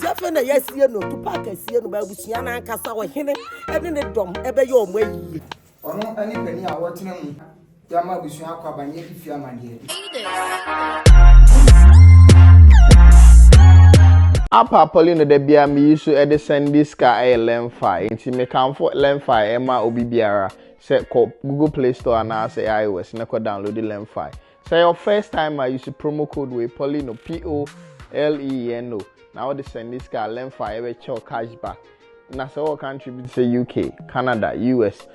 Tiafena yes ye no to park asie no ba busua na nkasa wo hene ene ne dom ebe ye omo ayi ono ani pani a wotena mu ya ma busua akwabanye fifi amane Apa Poleeno de bia me use e de send this car e lemfa enti me kan for lemfa e ma obi biara se ko Google Play Store na say iOS na ko download the lemfa. Say your first time I use promo code we Poleeno POLEENO. Now they send this car lemfa e we cho cashback. Na say all country be say UK, Canada, US,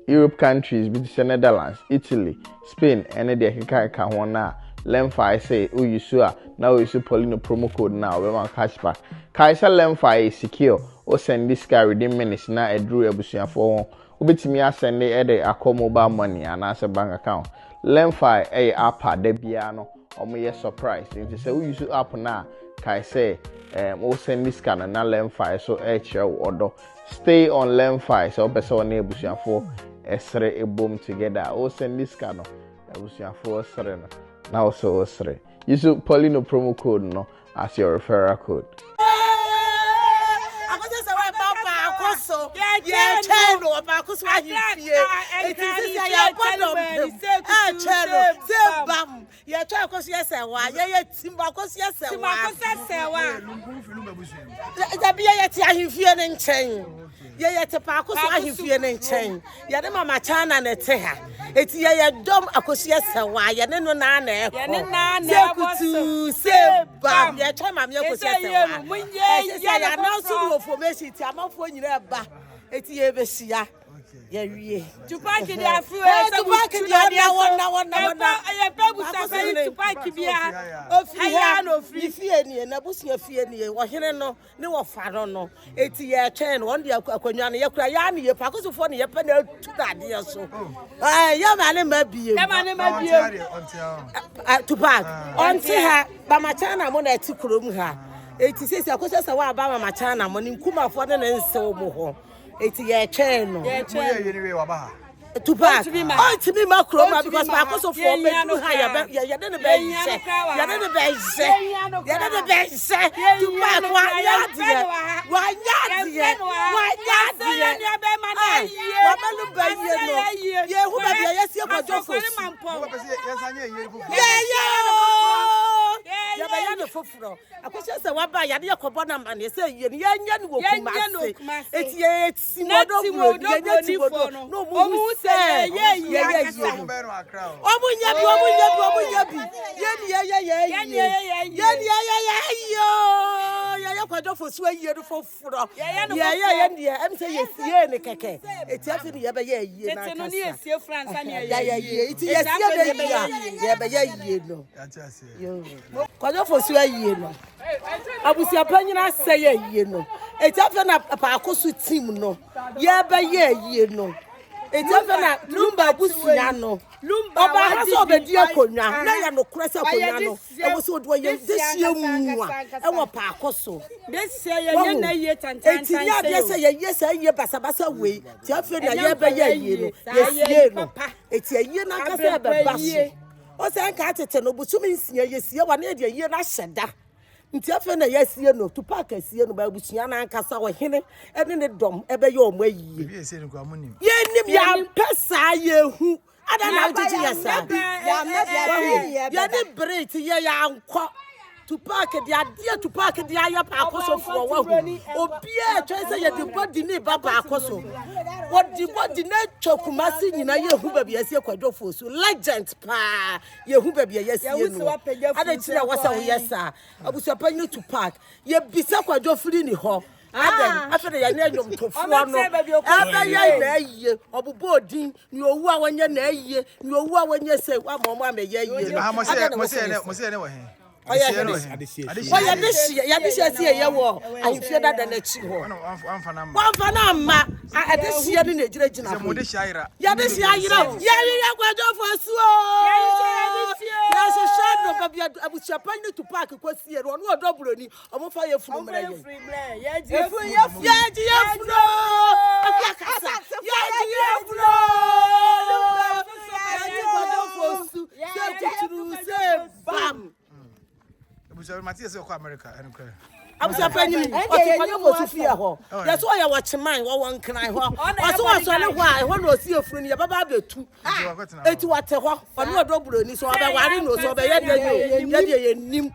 Europe countries be say Netherlands, Italy, Spain and they can one na lemfa say oh you sure now you see Poleeno promo code now we want cashback. Kaisa lemfa is secure or send this guy within minutes na e drew ebusia for obetimi asend e de akọ mobile money and as a bank account. Lemfa e apa de bia no omo ye surprise nti say we use app na kai say o send this guy na lemfa so e chere odo stay on lemfa so person on ebusia for esre ebom together o send this guy no ebusia for esre no now also osre. Use Poleeno promo code no as your referral code. Akosua Serwaa papa akoso ye cheno Pakusohene fie etisi ya bodom cheno se bam ye twa Akosua Serwaa ye timba Akosua Serwaa da bia ye ti ahifie ne nchen ye te Pakusohene fie ne nchen ye de mama chana ne te ha eti ye dom Akosua Serwaa ye ne no na na e kutu se bam ye twa mam ye Akosua Serwaa ya na so information ti amafo nyina ba eti ye besia ye wie tupaki dia fu tupaki dia wona ye pebu sa tupaki bia ofia no fie nie na busia fie nie wo hene no ne wo fa no eti ye twen won dia akwanwa no ye kura ya ne ye Pakosofo ne ye pa na tu dade so ye ma ne mabie tupak onti ha ba macha na mo na eti krom ha eti sesi Akosua Serwaa ba mama chana mo ni nkumafo ne nsew mo ho eti ye twen no ye ni we wa ba tupak onti mi makro ma because Pakosofo me du ha ya de ne be yise ya de ne be yise tupak wa ya die wa melu ba ye no ye hu ba bia yesie kwadofo ya ba ya no foforo Akosua Serwaa ba ya de yakobo na mane se ye ni nya ni wo kumase eti ye timodo no mu se ye omunya bi ye ni kwadofo so ye do foforo ye em se ye sie ne keke eti afi ni ye ba ye yie na kasa ye sie France na ye eti ye sie be ye ba ye yie no kwadofo so yie no abusia panyina se ye yie no eti afi na Pakusohene team no ye ba ye yie no eti afi na Lumba busia no oba ha so obedi akonwa na ya no kurasa akonwa no e wo so do ye desie mu a e wo Pakusohene desie ye na ye tantan eti ya de se ye se ye basabasa we ti afi na ye ba ye yie no ye sie no eti ye na kasa be baso o se nka tete no busumi nsia ye sie wa na de ye na hyeda nti afi na ye sie no to park asie no ba busua na nkasa wo hene ene ne dom ebe ye omo ayi ye nim ya pesa ye hu ada na ujiji yesa ya ne break ye ya anko to park dia ya Pakosofo wa hu obia twa se ye de body ne ba Pakoso what the body na chokumasi nyina ye hu ba bia sie kwadofo so legend pa ye hu ba bia yesie no ada kira wasa wo yesa abusu panyu to park ye bisa kwadofri ni ho Adam after the nyom tofo no aba ye na aye obobo odin ni owu a wonye na aye ni owu a wonye se wa momo ameye aye mo se ne wo he ya dishia si ye wo ahifie dada na chi ho wamfa na ma adishia ni nejira jina mo de shaira ya dishia yira ya kwadofo suo ya se shado babia abusia panyu to park kwasie no no odobroni omo fa ye funu mra ye ye funu Matthias ko America enukre. Abusa panyin okay kwanye mo Sofia ho yes o ya wo cheman wo won kran ho so ne ho a ho na osi efuru ni ya baba betu eti wate ho ono odoburo ni so obe ware no so obe ye de nim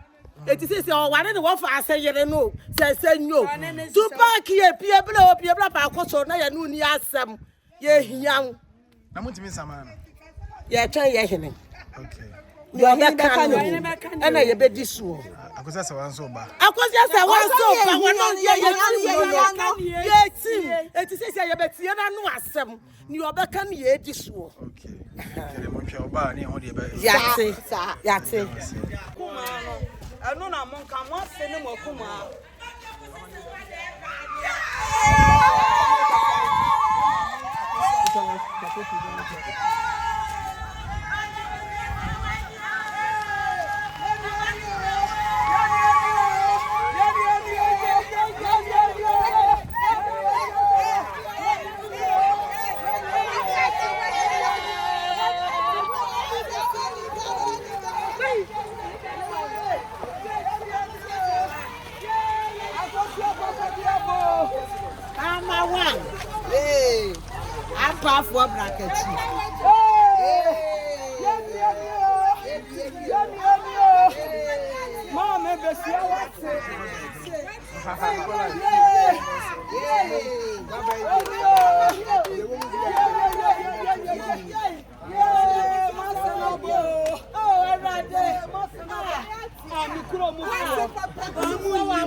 eti sisi o ware ni wo fa aseyere no se nyo Tupac ye pie bla Pakusohene na ya nu ni asem ye hian na muntimi sama no ye twan ye hene okay yo be kan no ena ye be disuo Akosua Serwaa so ba Akosua Serwaa so ba wono ye team eti sisi ye be tie na no asem ni obeka na ye disuo okay kele mo hwe oba ni ho de be yate kuma no anu na mo nka mo se ne mo kuma for bracket. Mama,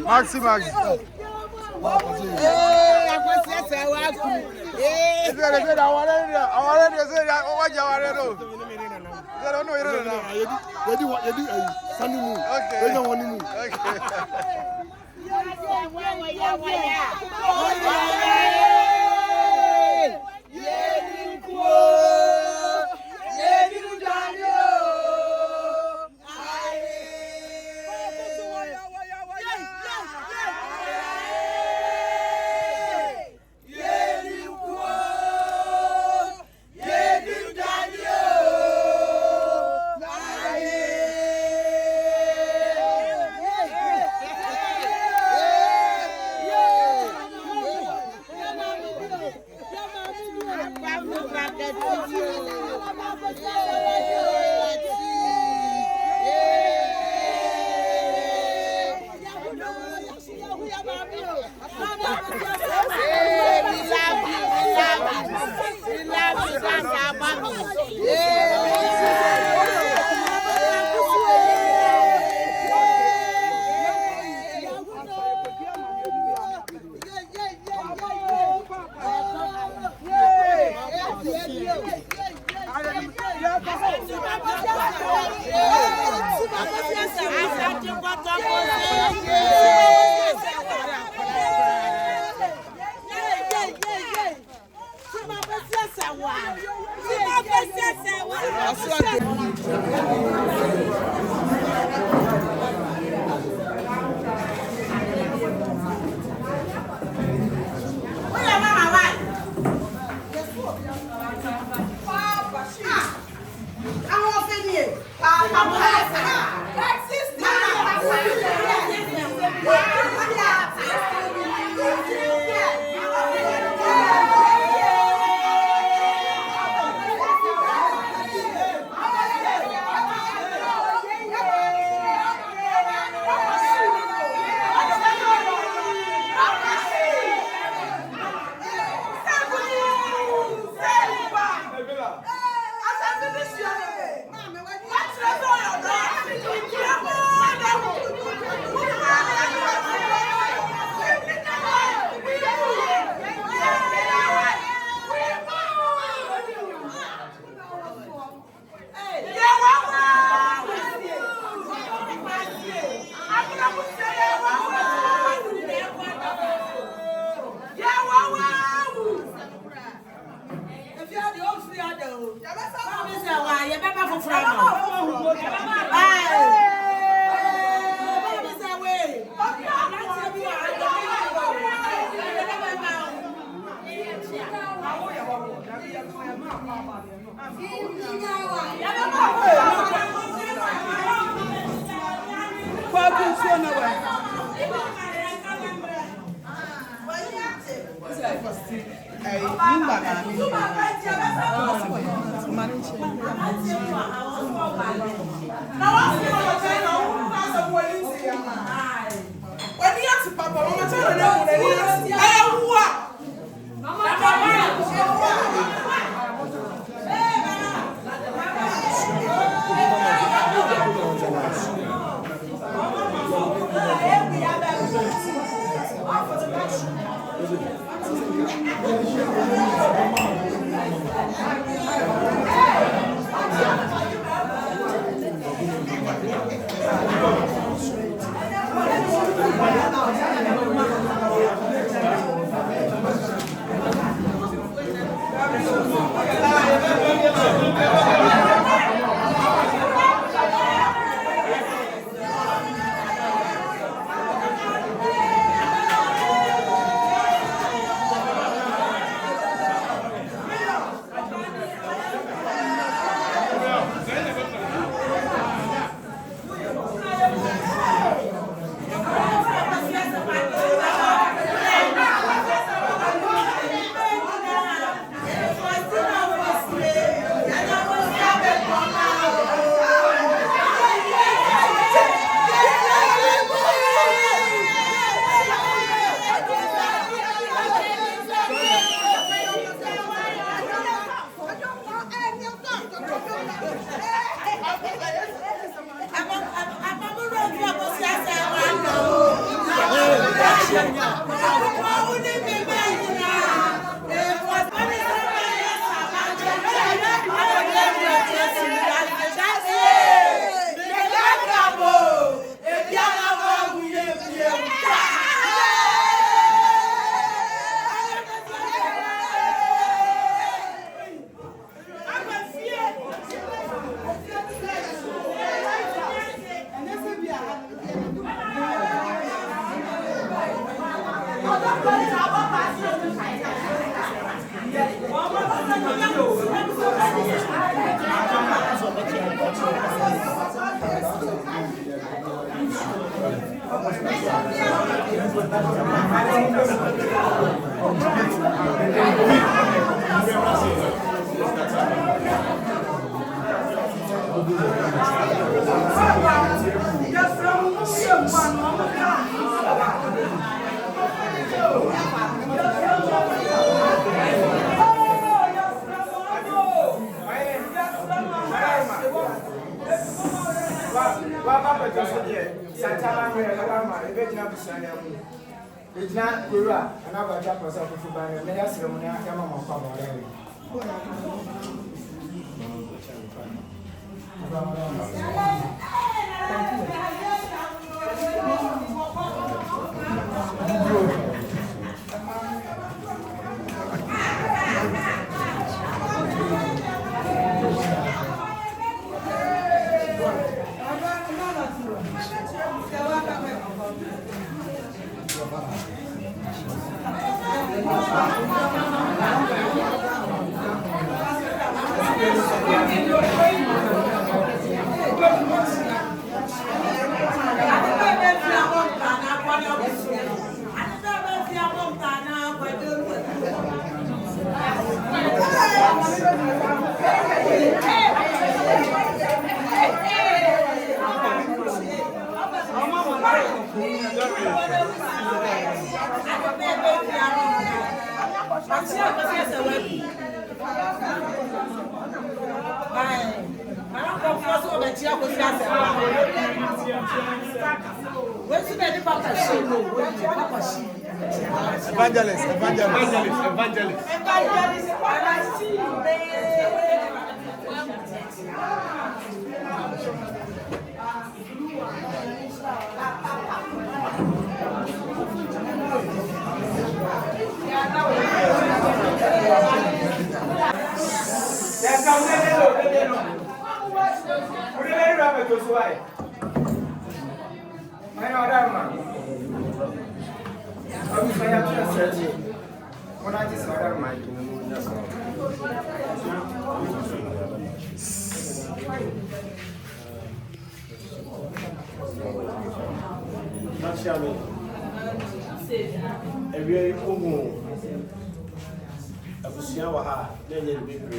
Maximax. Pakusohene wa. Lumba na. chame. Every omo. Akosua wa ha na enye be brɛ.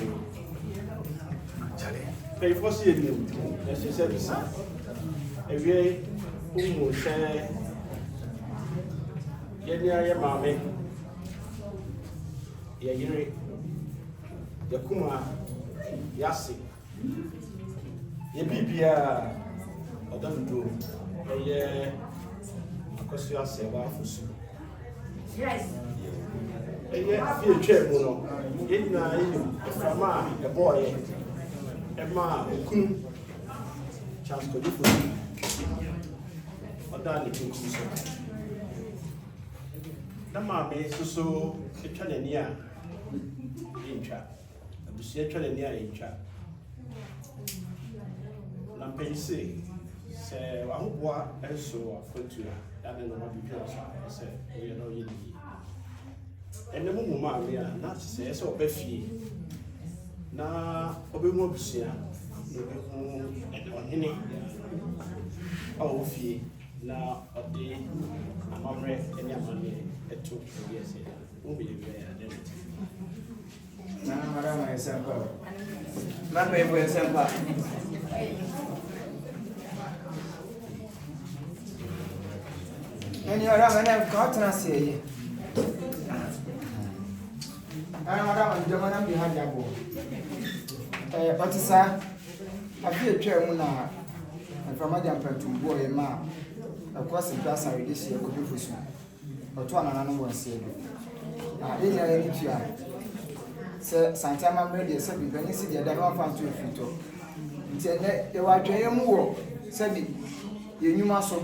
Chale. Pay for see you. Let's just say this. Every omo say yenya ya mame. Ya yire. Ya kuma yasi. Ye bibia odamudo eye Akosua Serwaa fusu. Yes. Eye afie twemu no yenya efama e boy e ma okunu chance ko di fusu. Oda ni kuku so. Na ma me susu etwa nani a intwa. Abusia etwa nani a intwa. Na pense se ahobua enso afotua ya ne no bibia so se we no yedi ene mu ma me a na se se obafie na obemu abusia no be hu ene onene awo fie na ode amamre ene amane eto ye se wo be ye ya ne na mara ma esempa na be bo esempa Any other man got to say, Madame, German behind your board. But, sir, I feel chairman and from my jumper to boy and ma. Of course, the class I this year could be for soon. But one another one said, I didn't any tear. Sir, Santana made a seven pennies, the other one found 2 feet. They were trying more, said you knew muscle.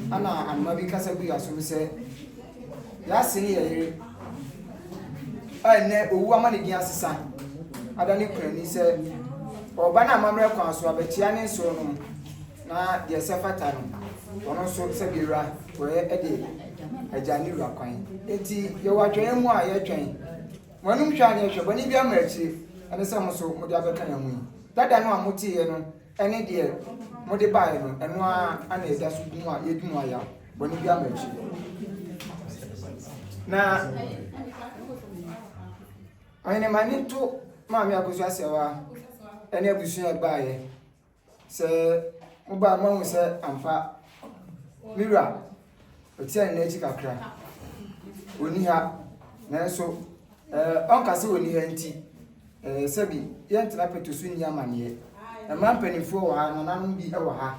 Ana anmabi kasa bi aso se ya sini ye ne owu amane gi asesa adani krani se oba na amamre kwan so abetia ne so no na de sefata no ono so se biura we ede ajani ru akwan enti ye wadwen mu a ye twen wanum hwa ne hwe bani bia mrachi ane se mo so mo de abeka ya mu dada no amuti ye no ene de mode bae no eno ana eda so dum a yedum aya boni bia machi na ayene mani to maami Akosua Serwaa ene abusu bae se mo ba ma hu se amfa mira otia na echi kakra oni ha na so onka se oni ha nti sebi yentra petusu ni amane e man panifo wa ha nananum bi e wa ha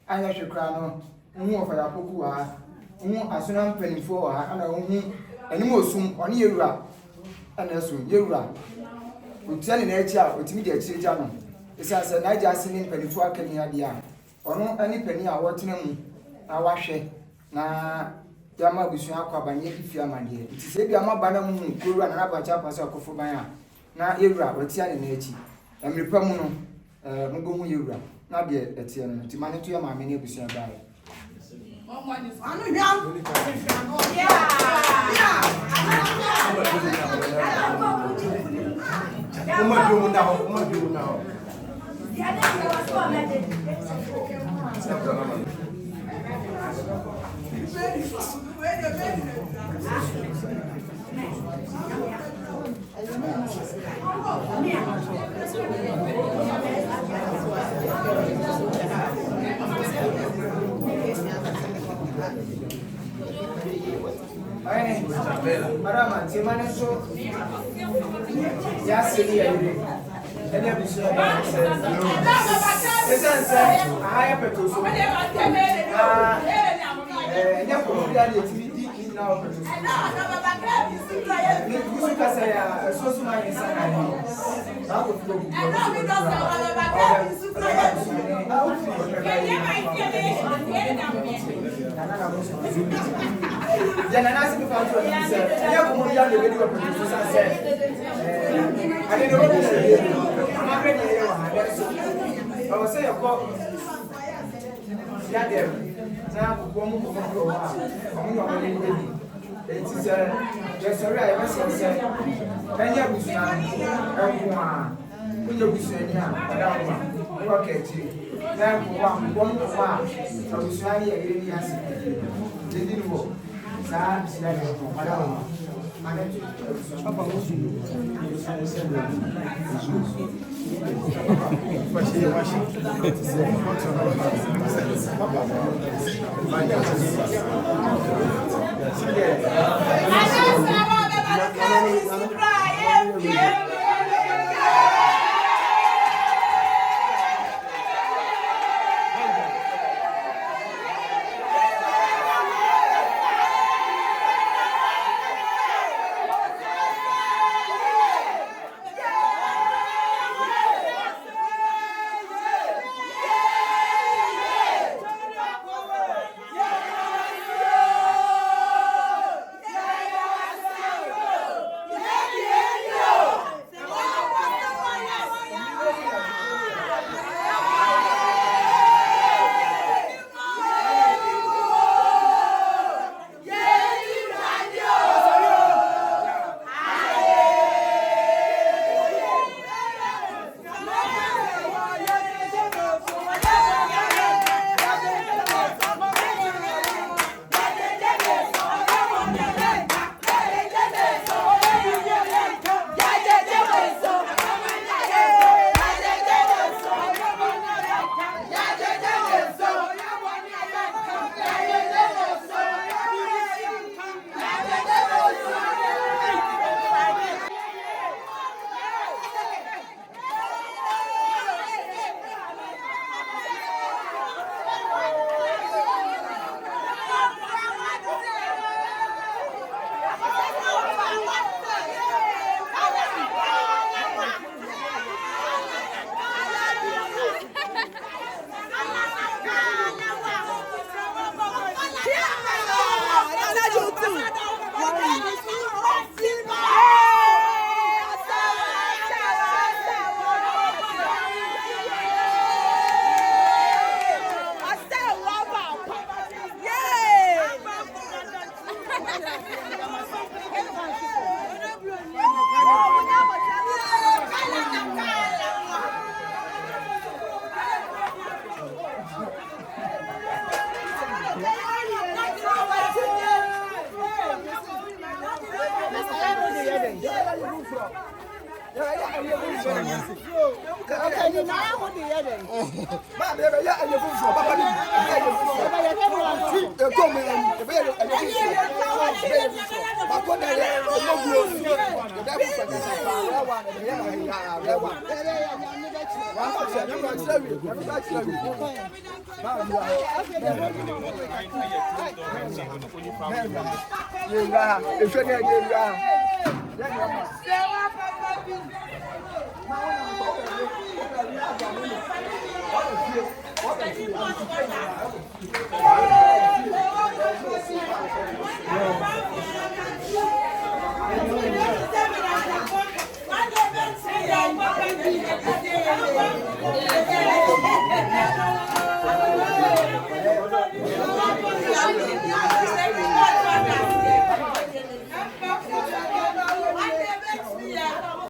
anya hwekra no hu ofa ya koku wa ha hu asuna panifo wa ha ana hu anim osum oni yewura ana so yewura otia ne na echi a otimi de echi eja no isa se na ja sini panifo akani ade a ono ani pani a wotena mu na wahwe na yama abusu akwabanye fifi amane nti se bi amaba na mu kowura na abacha kwase akofo ban a na yewura otia ne na echi emripa mu no mugo hu yewura na de etie no ti mane to ya maame ne abusu bae anu hwam Marama, se mane so ya seli ya ile ene bisu ya esanse ahaya petoso nya ko ya le tibidi na o petoso ni bisu kasa ya so so ma yesa na ni na ko flo bu Jana nasi mi fanto ni se ya ko mo ya le be ko petoso sa se ade no ko se ma be ni ye wa ha o se yo ko ya de na ko mo ko ko wa mo no ko ni be enti se je sori a be se se enya busu na e ko a kunye busu ni a ada wa Okay, now one from Swahili, I really ask you. Didn't work. Sad, madam.